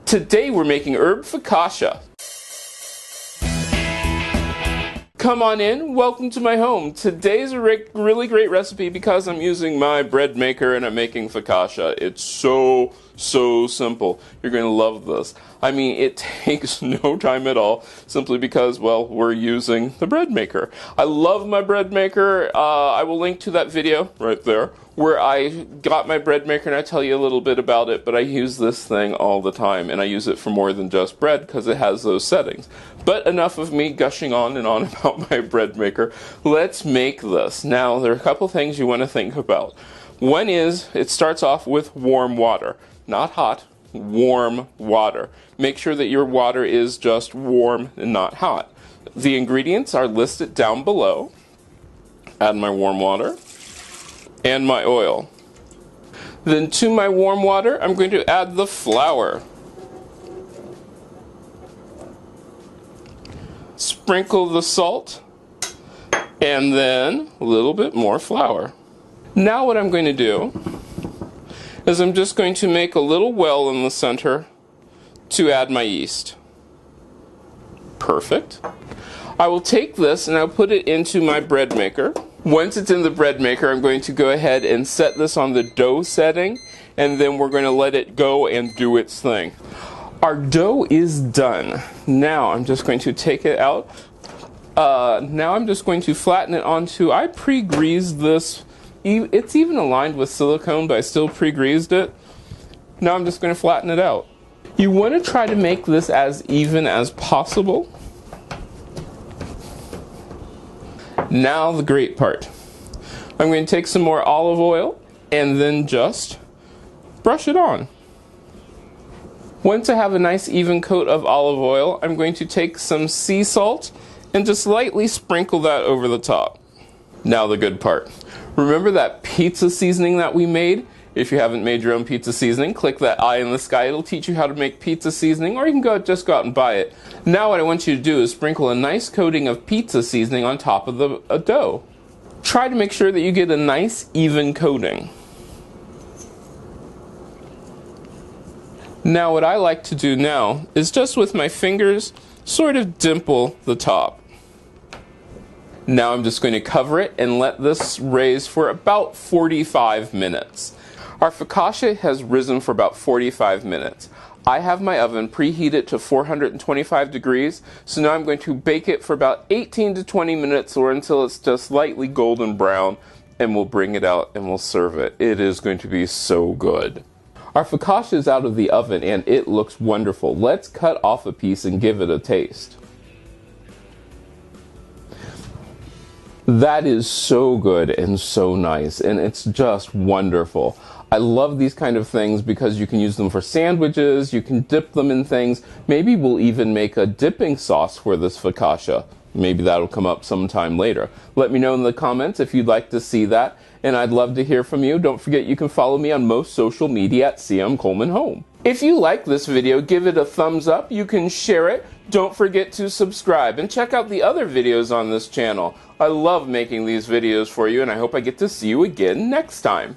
Today we're making herb focaccia. Come on in, welcome to my home. Today's a really great recipe because I'm using my bread maker and I'm making focaccia. It's so simple. You're going to love this. I mean, it takes no time at all simply because, well, we're using the bread maker. I love my bread maker. I will link to that video right there where I got my bread maker and I tell you a little bit about it, but I use this thing all the time and I use it for more than just bread because it has those settings. But enough of me gushing on and on about my bread maker. Let's make this. Now, there are a couple things you want to think about. One is, it starts off with warm water. Not hot, warm water. Make sure that your water is just warm and not hot. The ingredients are listed down below. Add my warm water and my oil. Then to my warm water, I'm going to add the flour. Sprinkle the salt and then a little bit more flour. Now what I'm going to do is I'm just going to make a little well in the center to add my yeast. Perfect. I will take this and I'll put it into my bread maker. Once it's in the bread maker, I'm going to go ahead and set this on the dough setting, and then we're going to let it go and do its thing. Our dough is done. Now I'm just going to take it out. Now I'm just going to flatten it onto, I pre-greased this. It's even aligned with silicone, but I still pre-greased it. Now I'm just going to flatten it out. You want to try to make this as even as possible. Now the great part. I'm going to take some more olive oil and then just brush it on. Once I have a nice even coat of olive oil, I'm going to take some sea salt and just lightly sprinkle that over the top. Now the good part. Remember that pizza seasoning that we made? If you haven't made your own pizza seasoning, click that eye in the sky. It'll teach you how to make pizza seasoning, or you can just go out and buy it. Now what I want you to do is sprinkle a nice coating of pizza seasoning on top of the dough. Try to make sure that you get a nice even coating. Now what I like to do now is just with my fingers sort of dimple the top. Now I'm just going to cover it and let this raise for about 45 minutes. Our focaccia has risen for about 45 minutes. I have my oven preheated to 425 degrees, so now I'm going to bake it for about 18 to 20 minutes or until it's just lightly golden brown, and we'll bring it out and we'll serve it. It is going to be so good. Our focaccia is out of the oven and it looks wonderful. Let's cut off a piece and give it a taste. That is so good and so nice, and it's just wonderful. I love these kind of things because you can use them for sandwiches, you can dip them in things. Maybe we'll even make a dipping sauce for this focaccia. Maybe that'll come up sometime later. Let me know in the comments if you'd like to see that, and I'd love to hear from you. Don't forget you can follow me on most social media at cmcolemanhome. If you like this video, give it a thumbs up. You can share it. Don't forget to subscribe and check out the other videos on this channel. I love making these videos for you, and I hope I get to see you again next time.